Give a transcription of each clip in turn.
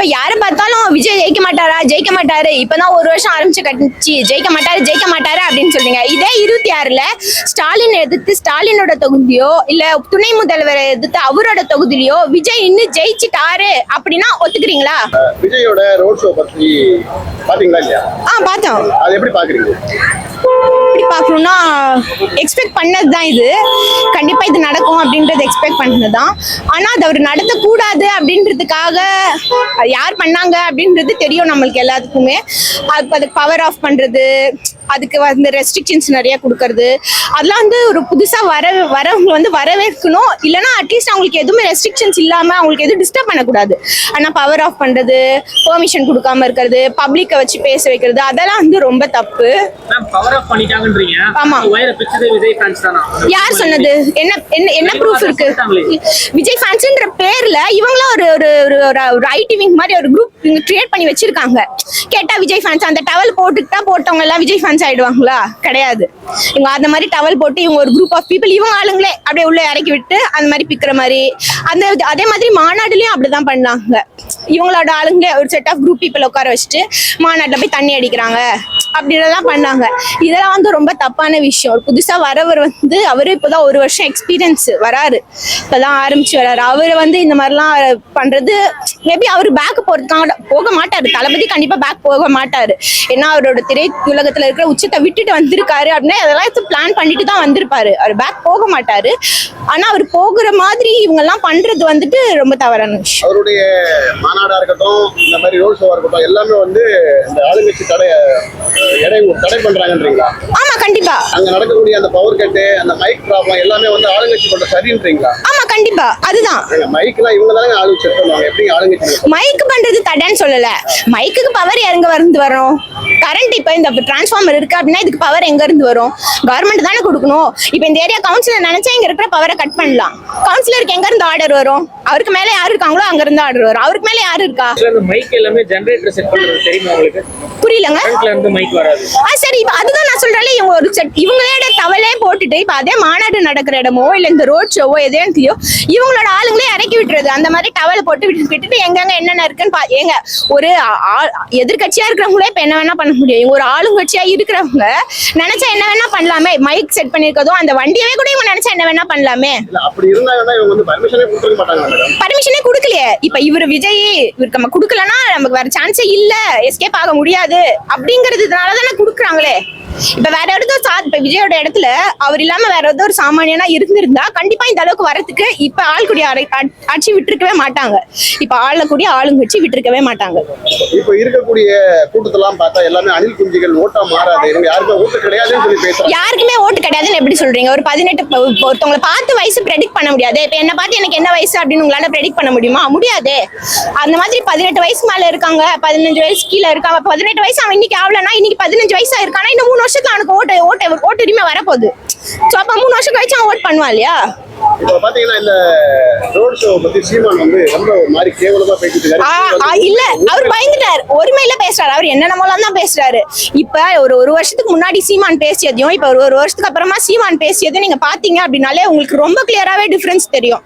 இப்ப யாரை பார்த்தாலும் விஜய் ஜெயிக்க மாட்டாரு இப்பதான் ஒரு வருஷம் ஆரம்பிச்சு கட்டிச்சு ஜெயிக்க மாட்டாரு அப்படின்னு சொல்றீங்க. இதே 26ல ஸ்டாலின் எதிர்த்து ஸ்டாலினோட தொகுதியோ இல்ல துணை முதல்வரை எதிர்த்து அவரோட தொகுதியிலயோ விஜய் இன்னும் ஜெயிச்சுட்டாரு அப்படின்னா ஒத்துக்கிறீங்களா? விஜயோட ரோட் ஷோ பத்தி பாத்தீங்களா இல்லையா? பார்த்தோம். அது எப்படி பாக்குறீங்க? எப்படி பார்க்கணும்னா எக்ஸ்பெக்ட் பண்ணதுதான். இது கண்டிப்பா இது நடக்கும் அப்படின்றது எக்ஸ்பெக்ட் பண்ணதுதான். ஆனா அது அவர் நடத்தக்கூடாது அப்படின்றதுக்காக யார் பண்ணாங்க அப்படின்றது தெரியும் நம்மளுக்கு எல்லாத்துக்குமே. அதுக்கு பவர் ஆஃப் பண்றது, அதுக்கு வந்து ரெஸ்ட்ரிக்ஷன்ஸ் நிறைய கொடுக்கறது, அதெல்லாம் வந்து ஒரு புதுசா வரவங்க வந்து வரவேற்கணும். இல்லைன்னா அட்லீஸ்ட் அவங்களுக்கு எதுவுமே ரெஸ்ட்ரிக்ஷன்ஸ் இல்லாம அவங்களுக்கு எதுவும் டிஸ்டர்ப் பண்ணக்கூடாது. ஆனா பவர் ஆஃப் பண்றது, பெர்மிஷன் கொடுக்காம இருக்கிறது, பப்ளிக்கை வச்சு பேச வைக்கிறது, அதெல்லாம் வந்து ரொம்ப தப்பு. ஆமா, யார் சொன்னது? என்ன ப்ரூஃப் இருக்கு? விஜய் ஃபேன்ஸ்ன்ற பேர்ல இவங்களும் ஒரு ஐடி விங் மாதிரி ஒரு குரூப் கிரியேட் பண்ணி வச்சிருக்காங்க. கேட்டா விஜய் ஃபேன்ஸ் அந்த டவல் போட்டுக்கிட்டா போட்டவங்க எல்லாம் விஜய் ஃபேன்ஸ் ஆயிடுவாங்களா? கிடையாது. இவங்க அந்த மாதிரி டவல் போட்டு இவங்க ஒரு குரூப் ஆஃப் பீப்புள் இவங்க ஆளுங்களே அப்படியே உள்ள இறக்கி விட்டு அந்த மாதிரி பிக்கிற மாதிரி அதே மாதிரி மாநாடுலயும் அப்படிதான் பண்ணாங்க. இவங்களோட ஆளுங்களே ஒரு செட் ஆஃப் குரூப் பீப்புள் உட்கார வச்சுட்டு மாநாட்டில் போய் தண்ணி அடிக்கிறாங்க அப்படின்லாம் பண்ணாங்க. இதெல்லாம் வந்து ரொம்ப தப்பான விஷயம். ஒரு புதுசா வரவர் வந்து அவரு இப்பதான் ஒரு வருஷம் எக்ஸ்பீரியன்ஸ் வராரு, இப்பதான் ஆரம்பிச்சு வராரு. அவரு வந்து இந்த மாதிரிலாம் பண்றது மேபி அவரு பேக் போக மாட்டாரு. தளபதி கண்டிப்பா பேக் போக மாட்டாரு. ஏன்னா அவரோட திரை உலகத்துல இருக்கிற உச்சத்தை விட்டுட்டு வந்திருக்காரு அப்படின்னா அதெல்லாம் பிளான் பண்ணிட்டு தான் வந்திருப்பாரு. அவர் பேக் போக மாட்டாரு. ஆனா அவர் போகிற மாதிரி இவங்க எல்லாம் பண்றது வந்துட்டு ரொம்ப தவறான விஷயம். அவருடைய மாநாடா இருக்கட்டும், இந்த மாதிரி ரோட் ஷோவா இருக்கட்டும், எல்லாமே வந்து இந்த ஆளுங்கட்சி தடை பண்றாங்கன்றீங்களா? ஆமா, கண்டிப்பா. அங்க நடக்கக்கூடிய அந்த பவர் கட்டு, அந்த மைக் ப்ராப்ளம் எல்லாமே வந்து ஆளுங்கட்சி பண்ற சரின்றீங்களா? ஆமா, கண்டிப்பா. அதுதான் மைக்லாம் இவங்க தானே ஆளு செக் பண்ணுவாங்க. எப்படி ஆளுங்கட்சி மைக் பண்றது தடைன்னு சொல்லல. மைக்குக்கு பவர் எங்க இருந்து வரும்? கரண்ட் இப்ப இந்த டிரான்ஸ்ஃபார்மர் இருக்கு அப்படின்னா இதுக்கு பவர் எங்க இருந்து வரும்? கவர்மெண்ட் தானே கொடுக்கணும். இப்ப இந்த ஏரியா கவுன்சிலர் நினைச்சா இங்க இருக்கிற பவரை கட் பண்ணலாம். கவுன்சிலருக்கு எங்க இருந்து ஆர்டர் வரும்? அவருக்கு மேல யாரு இருக்காங்களோ அங்க இருந்து ஆர்டர் வரும். அவருக்கு மேல யாரு இருக்கா? மைக் எல்லாமே ஜெனரேட்டர் செட் பண்றது தெரியுமா உங்களுக்கு? புரியலங்க. மைக் வராது. சரி, இப்ப அதுதான் நான் சொல்றேன். இவங்க ஒரு இவங்களோட டவலே போட்டுட்டு இப்ப அதே மாநாடு நடக்கிற இடமோ இல்ல இந்த ரோட் ஷோவோ எதேன்லையோ இவங்களோட ஆளுங்களே இறக்கி விட்டுறது. அந்த மாதிரி டவலை போட்டு விட்டுட்டு எங்கெங்க என்னென்ன இருக்குன்னு ஏங்க ஒரு எதிர்கட்சியா இருக்கிறவங்களே இப்ப என்ன வேணா பண்ண முடியும். இவங்க ஒரு ஆளுங்கட்சியா இருக்கிறவங்க நினைச்சா என்ன வேணா பண்ணலாமே. மைக் செட் பண்ணிருக்கதும் அந்த வண்டியவே கூட இவங்க நினைச்சா என்ன வேணா பண்ணலாமே. அப்படி இருந்தாங்கன்னா இவங்க வந்து பர்மிஷனே கொடுக்க மாட்டாங்க மேடம். பர்மிஷனே கொடுக்கலையே. இப்ப இவரு விஜய் இவருக்கு நம்ம கொடுக்கலன்னா நமக்கு வேற சான்ஸே இல்ல, எஸ்கேப் ஆக முடியாது அப்படிங்கறதுனாலதானே கொடுக்குறாங்களே. இப்ப வேற இப்ப விஜயோட இடத்துல அவர் இல்லாம வேற ஏதோ ஒரு சாமானியனா இருந்திருந்தா கண்டிப்பா இந்த அளவுக்கு வரதுக்கு இப்ப ஆள்கூடிய ஆட்சி விட்டுருக்கவே மாட்டாங்க. இப்ப ஆளக்கூடிய ஆளுங்கட்சி விட்டுருக்கவே மாட்டாங்க. இப்ப இருக்கக்கூடிய கூட்டத்தெல்லாம் பார்த்தா எல்லாமே அணில் குஞ்சுகள், ஓட்டா மாறாது. இவங்க யாருமே ஓட்டு கிடையாதுன்னு சொல்லி பேசுறாங்க. யாருக்குமே ஓட்டு கிடையாதுன்னு எப்படி சொல்றீங்க? ஒரு 18 ஒருத்தவங்களை பார்த்து வயசு ப்ரெடிக்ட் பண்ண முடியாது. இப்ப என்ன பார்த்து எனக்கு என்ன வயசு அப்படின்னு உங்களால ப்ரெடிக்ட் பண்ண முடியுமா? முடியாது. அந்த மாதிரி 18 வயசு மேல இருக்காங்க, 15 வயசு கீழே இருக்காங்க. 18 வயசு அவன் இன்னைக்கு ஆகலன்னா இன்னைக்கு 15 வயசா இருக்கானா இன்னும் 3 வருஷத்துல அவனுக்கு ஓட்டு உரிமை வரப்போகுது. சோ அப்ப 3 வருஷம் கழிச்சு அவன் ஓட் பண்ணுவான் இல்லையா? இப்ப பாத்தீங்கன்னா இந்த ரோட் ஷோ பத்தி சீமான் வந்து ரொம்ப ஒரு மாதிரி கேவலமா பேசிட்டு இருக்காரு. இல்ல, அவர் பயந்துட்டாரு. ஒருமையில பேசுறாரு. அவர் என்னென்னமோலாம் தான் பேசுறாரு. இப்ப ஒரு வருஷத்துக்கு முன்னாடி சீமான் பேசியதையும் இப்ப ஒரு வருஷத்துக்கு அப்புறமா சீமான் பேசியதையும் நீங்க பாத்தீங்க அப்படின்னாலே உங்களுக்கு ரொம்ப கிளியராவே டிஃபரன்ஸ் தெரியும்.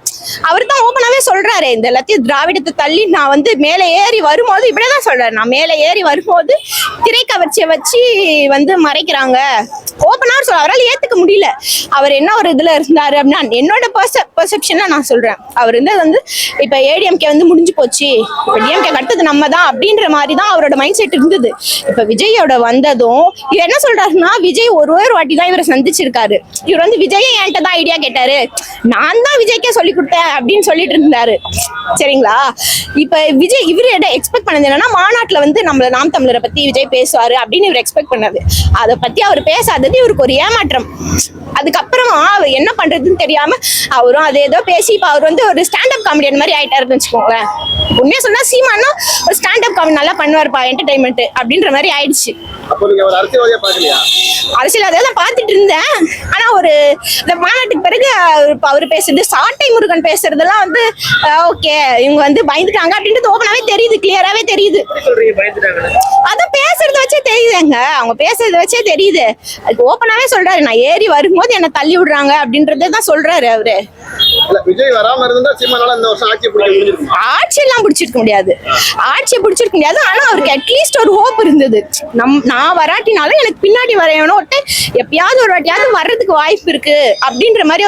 அவர் தான் ஓப்பனாவே சொல்றாரு, இந்த எல்லாத்தையும் திராவிடத்தை தள்ளி நான் வந்து மேலே ஏறி வரும்போது இப்படிதான் சொல்றாரு. நான் மேலே ஏறி வரும்போது திரைக்கவர்ச்சியை வச்சு வந்து மறைக்கிறாங்க. ஓப்பனா சொல்ல அவரால் ஏத்துக்க முடியல. அவர் என்ன ஒரு இதுல இருந்தாரு அப்படின்னா என்னோட பெர்செப்ஷன்ல நான் சொல்றேன். அவர் வந்து இப்ப ஏடிஎம்கே வந்து முடிஞ்சு போச்சு, டிஎம்கே அடுத்தது நம்ம தான் அப்படின்ற மாதிரி தான் அவரோட மைண்ட் செட் இருந்தது. இப்ப விஜயோட வந்ததும் இவர் என்ன சொல்றாருன்னா விஜய் ஒரு வாட்டி தான் இவரை சந்திச்சிருக்காரு. இவர் வந்து விஜய் என்கிட்ட தான் ஐடியா கேட்டாரு, நான் தான் விஜய்க்கே சொல்லி கொடுத்தேன் அப்படின்னு சொல்லிட்டு இருந்தாரு. சரிங்களா? இப்ப விஜய் இவரு எக்ஸ்பெக்ட் பண்ணது என்னன்னா மாநாட்டுல வந்து நம்மள நாம் தமிழரை பத்தி விஜய் பேசுவாரு அப்படின்னு இவர் எக்ஸ்பெக்ட் பண்ணது. அதை பத்தி அவர் பேசாதது இவருக்கு ஒரு ஏமாற்றம். அதுக்கப்புறமா அவர் என்ன பண்றதுன்னு தெரியாம அவரும் அதே ஏதோ பேசி இப்ப அவர் வந்து ஒரு ஸ்டாண்டப் காமெடியன் மாதிரி ஆயிட்டாருன்னு வச்சுக்கோங்களேன். உண்மையா சொன்னா சீமானா ஒரு ஸ்டாண்டப் காமெடி நல்லா பண்ணுவாருப்பா, என்டர்டைன்மெண்ட் அப்படின்ற மாதிரி ஆயிடுச்சு. அரசியல்வாதியா தான் பாத்துட்டு இருந்தேன். ஆனா ஒரு இந்த மாநாட்டுக்கு பிறகு அவரு பேசுறது, சாட்டை முருகன் பேசுறதெல்லாம் வந்து ஓகே இவங்க வந்து பயந்துட்டாங்க அப்படின்றது ஓபனாவே தெரியுது, கிளியராவே தெரியுது. அதான் பேசுறத வச்சே தெரியுது. தெரியுதுங்க, அவங்க பேசுறத வச்சே தெரியுது. அதுக்கு ஓப்பனாவே சொல்றாரு, நான் ஏறி வரும்போது என்ன தள்ளி விடுறாங்க அப்படின்றத தான் சொல்றாரு அவரு. விஜய் வராம இருந்தா சீமானால இந்த வருஷம் ஆட்சி பிடிக்க முடிஞ்சிருக்கும். ஆட்சி எல்லாம் பிடிச்சிருக்க முடியாது, ஆட்சியை பிடிச்சிருக்க முடியாது. ஆனா அவருக்கு அட்லீஸ்ட் ஒரு ஹோப் இருந்தது. நான் வராட்டினாலும் எனக்கு பின்னாடி வரையணும், எப்பயாவது ஒரு வாட்டியாவது வர்றதுக்கு வாய்ப்பு இருக்கு அப்படின்ற மாதிரி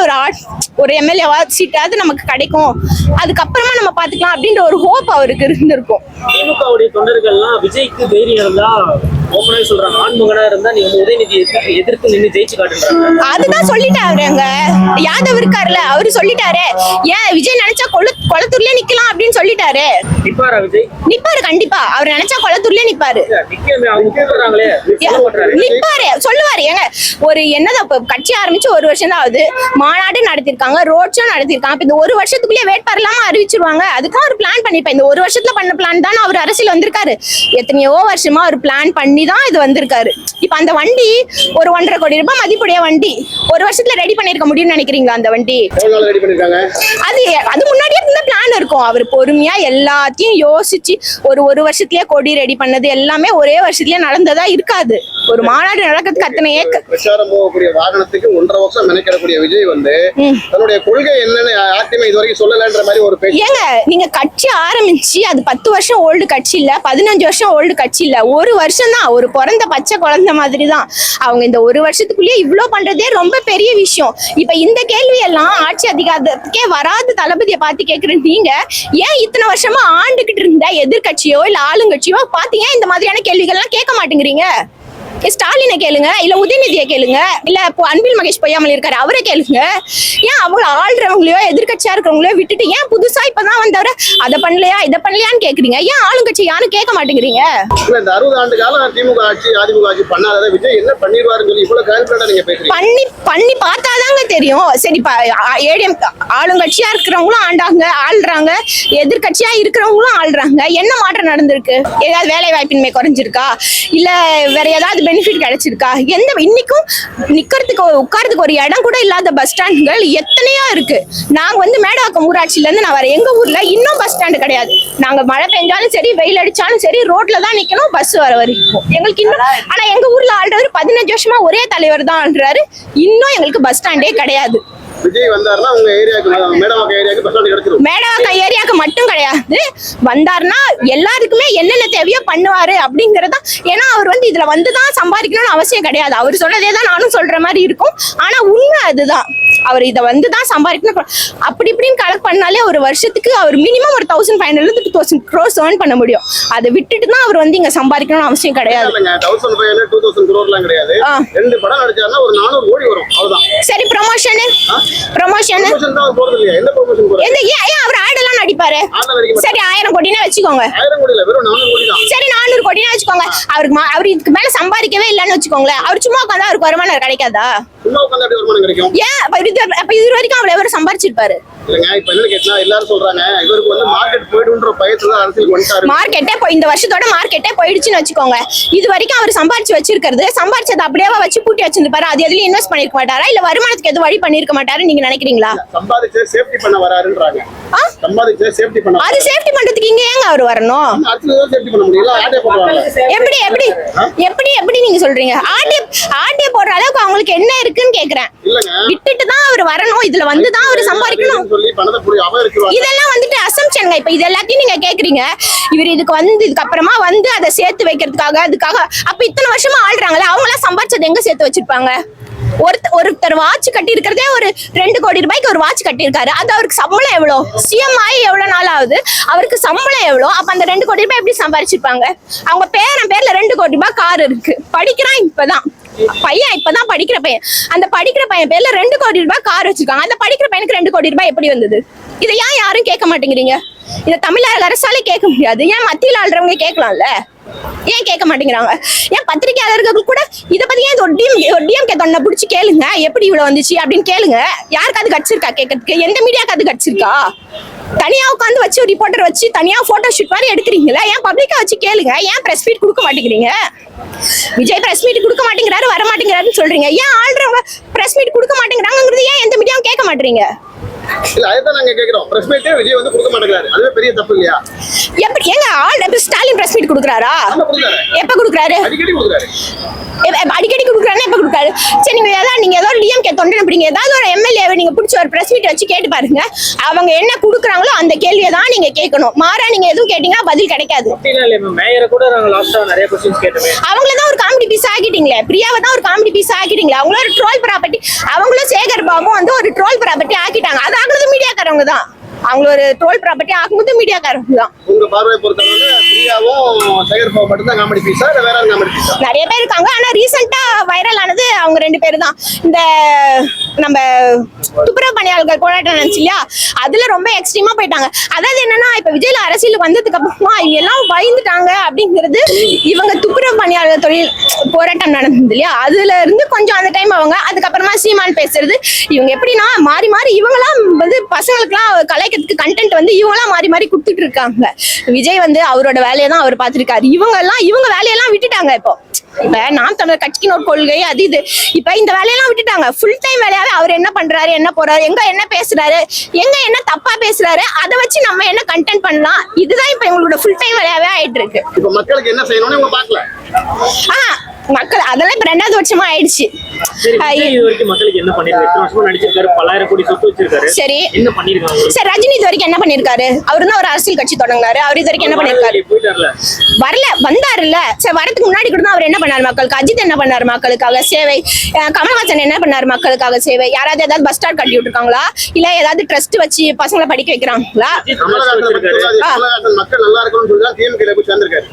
ஒரு எம்எல்ஏ சீட்டாவது நமக்கு கிடைக்கும், அதுக்கப்புறமா நம்ம பாத்துக்கலாம் அப்படின்ற ஒரு ஹோப் அவருக்கு இருந்திருக்கும். திமுகவுடைய தொண்டர்கள்லாம் விஜய்க்கு தைரியம் இருந்தா ஓப்பனாவே சொல்றாங்க, ஆண்மகனா இருந்தா நீங்க உதயநிதி எதிர்த்து நின்று ஜெயிச்சு காட்டுறாங்க. அதுதான் சொல்லிட்டாருங்க யாதவ் இருக்காருல்ல, அவரு சொல்லிட்டாரு, ஏன் விஜய் நினைச்சா கொளத்தூர்ல நிக்கலாம் அப்படின்னு சொல்லிட்டாரு. நிப்பாரா விஜய்? நிப்பாரு, கண்டிப்பா. அவர் நினைச்சா கொளத்தூர்ல நிப்பாரு, நிப்பாரு, சொல்லுவாரு. ஏங்க ஒரு என்னதான் கட்சி ஆரம்பிச்சு ஒரு வருஷம் தான் ஆகுது, மாநாடு நடத்திருக்காங்க, ரோட் ஷோ நடத்திருக்காங்க. இப்ப இந்த ஒரு வருஷத்துக்குள்ளேயே வேட்பாளர் இல்லாம அறிவிச்சிருவாங்க. அதுக்காக ஒரு பிளான் பண்ணிருப்பேன். இந்த ஒரு வருஷத்துல பண்ண பிளான் தான் அவர் அரசியல் வந்திருக்காரு. எத்தனையோ வருஷமா ஒரு பிளான் பண்ணி தான் இது வந்திருக்காரு. இப்ப அந்த வண்டி ஒரு 1.5 கோடி ரூபாய் மதிப்புடைய வண்டி ஒரு வருஷத்துல ரெடி பண்ணிருக்க முடியும்னு நினைக்கிறீங்களா? அந்த வண்டி அது முன்னாடியே இந்த பிளான் இருக்கும். அவர் பொறுமையா எல்லாத்தையும் யோசிச்சு ஒரு வருஷத்துலயே கொடி ரெடி பண்ணது எல்லாமே ஒரே வருஷத்துலயே நடந்ததா இருக்காது. ஒரு மாநாடு நடக்கிறதுக்கு அத்தனை பிரச்சாரம் போகக்கூடிய வாகனத்துக்கு 1.5 வருஷம் மெனக்கிடக்கூடிய விஜய் வந்து தன்னுடைய கொள்கை என்னன்னு யாருக்குமே இது வரைக்கும் சொல்லலன்ற மாதிரி ஒரு பேச்சு. ஏங்க நீங்க கட்சி ஆரம்பிச்சு அது 10 வருஷம் ஓல்டு கட்சி இல்ல, 15 வருஷம் ஓல்டு கட்சி இல்ல, ஒரு வருஷம் தான், ஒரு பிறந்த பச்சை குழந்தை மாதிரி தான். அவங்க இந்த ஒரு வருஷத்துக்குள்ளேயே இவ்வளவு பண்றதே ரொம்ப பெரிய விஷயம். இப்ப இந்த கேள்வி எல்லாம் ஆட்சி அதிகாரத்துக்கே வராது தளபதியை பார்த்து கேக்குற நீங்க ஏன் இத்தனை வருஷமா ஆண்டுகிட்டு இருந்த எதிர்கட்சியோ இல்ல ஆளுங்கட்சியோ பார்த்து ஏன் இந்த மாதிரியான கேள்விகள் எல்லாம் கேட்க மாட்டேங்கிறீங்க? ஸ்டாலினை கேளுங்க, இல்ல உதயநிதியை கேளுங்க, இல்ல இப்போ அன்பில் மகேஷ் பொய்யாமல் இருக்காரு அவரை கேளுங்க. ஏன் அவங்க ஆள்றவங்களையோ எதிர்கட்சியா இருக்கிறவங்களையோ விட்டுட்டு ஏன் புதுசா இப்பதான் வந்தவரை அதை பண்ணலையா இதை பண்ணலையான்னு கேக்குறீங்க? ஏன் ஆளுங்கட்சி யாரும் கேட்க மாட்டேங்கிறீங்க? இந்த 60 ஆண்டு காலம் திமுக ஆட்சி அதிமுக ஆட்சி பண்ணாத விஜய் என்ன பண்ணிடுவாருன்னு சொல்லி இவ்வளவு கான்பிடன்டா நீங்க பேசுறீங்க. பண்ணி பார்த்தாதாங்க தெரியும். சரி, ஏடிஎம் ஆளுங்கட்சியா இருக்கிறவங்களும் ஆள்றாங்க, எதிர்கட்சியா இருக்கிறவங்களும் ஆள்றாங்க. என்ன மாற்றம் நடந்திருக்கு? ஏதாவது வேலை வாய்ப்பின்மை குறைஞ்சிருக்கா, இல்ல வேற ஏதாவது பெனிஃபிட் கிடைச்சிருக்கா? இன்னைக்கும் நிக்கிறதுக்கு உட்கார்றதுக்கு ஒரு இடம் கூட இல்லாத பஸ் ஸ்டாண்டுகள் எத்தனையோ இருக்கு. நாங்க மேடவாக்கம் ஊராட்சியில இருந்து நான் வரேன், எங்க ஊர்ல இன்னும் பஸ் ஸ்டாண்டு கிடையாது. நாங்க மழை பெஞ்சாலும் சரி வெயில் அடிச்சாலும் சரி ரோட்ல தான் நிக்கணும் பஸ் வர வரைக்கும் எங்களுக்கு இன்னும். ஆனா எங்க ஊர்ல ஆள்றவர் 15 வருஷமா ஒரே தலைவர் தான் ஆள்றாரு, இன்னும் எங்களுக்கு பஸ் ஸ்டாண்டே கிடையாது. விஜய் வந்தாருன்னா உங்க ஏரியாக்கு மேடவாக்கம் ஏரியாக்கு பஸ் ஸ்டாண்ட் கிடைச்சிரும். மேடவாக்கம் ஏரியாக்கு மட்டும் கிடையாது, வந்தாருன்னா எல்லாருக்குமே என்னென்ன தேவையோ பண்ணுவாரு அப்படிங்கறதா. ஏன்னா அவர் இதுல வந்துதான் சம்பாதிக்கணும்னு அவசியம் கிடையாது. அவர் சொன்னதே தான் நானும் சொல்ற மாதிரி இருக்கும். ஆனா உண்மை அதுதான், அவர் இதை வந்துதான் சம்பாதிக்கணும். அப்படி இப்படின்னு கலெக்ட் பண்ணாலே ஒரு வருஷத்துக்கு அவர் மினிமம் ஒரு 1500 to 2000 crores earn பண்ண முடியும். அதை விட்டுட்டு தான் அவர் இங்க சம்பாதிக்கணும்னு அவசியம் கிடையாது. 1500 2000 crore எல்லாம் கிடையாது. 2 படம் நடிச்சாருன்னா ஒரு 400 கோடி வரும், அவ்வளவுதான். சரி, ப்ரமோஷன் தான் போறது இல்லையா? எந்த ப்ரமோஷன் போறது? ஏன் அவர் ஆட் எல்லாம் நடிப்பாரு? சரி, 1000 கோடினா வச்சுக்கோங்க. 1000 கோடி இல்ல, வெறும் 400 கோடி தான். சரி, 400 கோடினா வச்சுக்கோங்க. அவர் இதுக்கு மேல சம்பாதிக்கவே இல்லன்னு வச்சுக்கோங்களேன். அவர் சும்மா உட்கார்ந்தா அவருக்கு வருமானம் கிடைக்காதா? சும்மா உட்கார்ந்தா வருமானம் கிடைக்கும். ஏன் அப்ப இது வரைக்கும் அவர் எவ்வளவு சம்பாதிச்சிருப்பாரு? இல்லங்க, இப்ப என்ன கேட்டா எல்லாரும் சொல்றாங்க இவருக்கு மார்க்கெட் போய்டுன்ற பயத்துல அரசியல் வந்துட்டாரு. மார்க்கெட்டே இந்த வருஷத்தோட மார்க்கெட்டே போயிடுச்சுன்னு வச்சுக்கோங்க. இது வரைக்கும் அவர் சம்பாதிச்சது அப்படியே வச்சு பூட்டி வச்சிருப்பாரு. அது எதுலயும் இன்வெஸ்ட் பண்ணிருக்க மாட்டாரா, இல்ல வருமானத்துக்கு எதுவும் வழி பண்ணிருக்க மாட்டாரு நீங்க நினைக்கிறீங்களா? சம்பாதிச்சு சேஃப்டி பண்ண வராருன்றாங்க. சம்பாதிச்சு சேஃப்டி பண்ண, அது சேஃப்டி பண்றதுக்கு இங்க ஏங்க அவர் வரணும்? அரசியல் சேஃப்டி பண்ண முடியல, ஆட்டே போடுறாங்க. எப்படி நீங்க சொல்றீங்க? ஆட்டே போடுற அளவுக்கு அவங்களுக்கு என்ன இருக்குன்னு கேக்குறேன். விட்டுட்டு தான் அவர் வரணும், இதுல வந்துதான் அவர் சம்பாதிக்கணும். இதெல்லாம் அசம்ப்ஷன்ங்க. இப்ப இது எல்லாத்தையும் நீங்க கேக்குறீங்க, இவர் இதுக்கு அப்புறமா அதை சேர்த்து வைக்கிறதுக்காக அதுக்காக. அப்ப இத்தனை வருஷமா ஆள்றாங்களே, அவங்க எல்லாம் சம்பாதிச்சது எங்க சேர்த்து வச்சிருப்பாங்க? ஒருத்தர் வாட்ச் கட்டி இருக்கிறதே ஒரு 2 கோடி ரூபாய்க்கு ஒரு வாட்ச் கட்டியிருக்காரு. அது அவருக்கு சம்பளம் எவ்வளவு? சிஎம் ஆகி எவ்வளவு நாள் ஆகுது? அவருக்கு சம்பளம் எவ்வளவு? அப்ப அந்த 2 கோடி ரூபாய் எப்படி சம்பாதிச்சிருப்பாங்க? அவங்க பேர்ல 2 கோடி ரூபாய் கார் இருக்கு, படிக்கிறான் இப்பதான் படிக்கிற பையன். அந்த படிக்கிற பையன் பேர்ல 2 கோடி ரூபாய் கார் வச்சிருக்காங்க. அந்த படிக்கிற பையனுக்கு 2 கோடி ரூபாய் எப்படி வந்தது? இதை ஏன் யாரும் கேட்க மாட்டேங்கிறீங்க? இதை தமிழக அரசாலே கேட்க முடியாது, ஏன் மத்தியில் ஆள்றவங்க கேட்கலாம்ல? ஏன் கேட்க மாட்டேங்கிறாங்க? ஏன் பத்திரிகையாளர்கள் கூட இதை பத்தி ஏன் ஒரு டிஎம்கே தொண்டை பிடிச்சி கேளுங்க, எப்படி இவ்வளவு வந்துச்சு அப்படின்னு கேளுங்க. யாருக்காவது கட்சிருக்கா கேட்கறதுக்கு? எந்த மீடியாக்காவது கட்சிருக்கா? தனியா உட்காந்து வச்சு ஒரு ரிப்போர்ட்டர் வச்சு தனியா போட்டோ ஷூட் மாதிரி எடுக்கிறீங்களா? ஏன் பப்ளிக்கா வச்சு கேளுங்க. ஏன் பிரஸ் மீட் கொடுக்க மாட்டேங்கிறீங்க? விஜய் பிரஸ் மீட் கொடுக்க மாட்டேங்கிறாரு, வர மாட்டேங்கிறாருன்னு சொல்றீங்க. ஏன் ஆள்றவங்க பிரஸ் மீட் கொடுக்க மாட்டேங்கிறாங்கிறது ஏன் எந்த மீடியாவும் கேட்க மாட்டீங்க? இல்ல அதான் நாங்க கேக்குறோம். பிரஸ் மீட் விஜய் கொடுக்க மாட்டேங்கிறாரு, அதுவே பெரிய தப்பு இல்லையா? எப்படி ஸ்டாலின் பிரஸ் பிரஸ் மீட் கொடுக்குறாரா? ஆமா, கொடுக்குறாரு. எப்ப கொடுக்குறாரு? அடிக்கடி கொடுக்குறாரு. அடிக்கடி கொடுக்குறாருன்னா எப்ப கொடுக்குறாரு? சரி, நீங்க ஏதோ டிஎம்கே தொண்டை அப்படிங்க ஏதாவது ஒரு எம்எல்ஏவை நீங்க பிடிச்ச ஒரு பிரஸ் மீட் வச்சு கேட்டு பாருங்க. அவங்க என்ன கொடுக்குறாங்களோ அந்த கேள்வியை தான் நீங்க கேட்கணும். மாறா நீங்க எதுவும் கேட்டீங்கன்னா பதில் கிடைக்காது. மேயரை கூட நாங்க லாஸ்டா நிறைய क्वेश्चंस கேட்டோமே. அவங்கள தான் ஒரு காமெடி பீஸ் ஆக்கிட்டீங்களே. பிரியாவை தான் ஒரு காமெடி பீஸ் ஆக்கிட்டீங்களே. அவங்களும் ஒரு ட்ரோல் ப்ராப்பர்ட்டி. அவங்களும் சேகர் பாபும் வந்து ஒரு ட்ரோல் ப்ராப்பர்ட்டி ஆக்கிட்டாங்க. அது ஆகுறது மீடியாக்காரவங்க தான். அவங்க ஒரு ட்ரோல் ப்ராப்பர்ட்டி ஆகும்போது மீடியாக்காரங்க தான். உங்க பார்வையை பொறுத்தவரை பிரியாவும் சேகர் பாபு மட்டும் தான் காமெடி பீஸா இல்ல வேற யாரும் காமெடி பீஸா? நிறைய பேர் இருக்காங்க. ஆனா ரீசெண்டா வைரல் ஆனது அவங்க 2 பேர் தான். இந்த நம்ம துப்புரவு பணியாளர்கள் போராட்டம் நினைச்சு இல்லையா, அதுல ரொம்ப எக்ஸ்ட்ரீமா போயிட்டாங்க. அதாவது என்னன்னா, இப்ப விஜய் அரசியலுக்கு வந்ததுக்கு அப்புறமா எல்லாம் பயந்துட்டாங்க அப்படிங்கிறது. இவங்க துப்புரவு பணியாளர் தொழில் போராட்டம் நடந்தது இல்லையா, அதுல இருந்து கொஞ்சம் அந்த டைம் அவங்க, அதுக்கப்புறமா சீமான் பேசுறது, இவங்க எப்படின்னா மாறி மாறி இவங்கெல்லாம் வந்து பசங்களுக்குலாம் கலைக்கிறதுக்கு கண்டென்ட் வந்து இவங்கெல்லாம் மாறி மாறி கொடுத்துட்டு இருக்காங்க. விஜய் வந்து அவரோட வேலையை தான் அவர் பார்த்திருக்காரு. இவங்க வேலையெல்லாம் விட்டுட்டாங்க. இப்ப நாம் தமிழர் கட்சிக்கு ஒரு கொள்கை அது இது. இப்ப இந்த வேலையெல்லாம் விட்டுட்டாங்க. ஃபுல் டைம் வேலையாவே அவர் என்ன பண்றாரு, என்ன போறாரு, எங்க என்ன பேசுறாரு, எங்க என்ன தப்பா பேசுறாரு, அதை வச்சு நம்ம என்ன கண்டென்ட் பண்ணலாம், இதுதான் இப்ப எங்களோட ஃபுல் டைம் வேலையாவே ஆயிட்டு இருக்கு. இப்ப மக்களுக்கு என்ன செய்யணும்னு இவங்க பாக்கல. மக்கள் அதெல்லாம் இப்ப 2வது வருஷமா ஆயிடுச்சு. மக்களுக்கு என்ன பண்ணிருக்காரு? எத்தனை வருஷமா நடிச்சிருக்காரு, பல்லாயிரம் கோடி சொத்து வச்சிருக்காரு. சரி, என்ன பண்ணிருக்காங்க? சரி, ரஜினி இது வரைக்கும் என்ன பண்ணிருக்காரு? அவரு தான் ஒரு அரசியல் கட்சி தொடங்கினாரு. அவர் இது வரைக்கும் என்ன பண்ணிருக்காரு? வரல, வந்தாருல்ல. சரி, வரதுக்கு முன்னாடி கூட அவர் என்ன பண்ணாரு மக்களுக்கு? அஜித் என்ன பண்ணாரு மக்களுக்காக சேவை? கமல்ஹாசன் என்ன பண்ணாரு மக்களுக்காக சேவை? யாராவது ஏதாவது பஸ் ஸ்டாண்ட் கட்டி விட்டுருக்காங்களா? இல்ல ஏதாவது ட்ரஸ்ட் வச்சு பசங்களை படிக்க வைக்கிறாங்களா? மக்கள் நல்லா இருக்கணும்னு சொல்லி தான் டிஎம்கே போய் சேர்ந்திருக்காரு.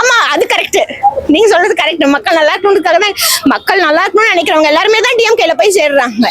ஆமா, அது கரெக்ட். நீங்க சொல்றது கரெக்ட். மக்கள் நல்லா இருக்கணும்னு மக்கள் நல்லா இருக்கணும்னு நினைக்கிறவங்க எல்லாருமே தான் டிஎம்கேல போய் சேர்றாங்க.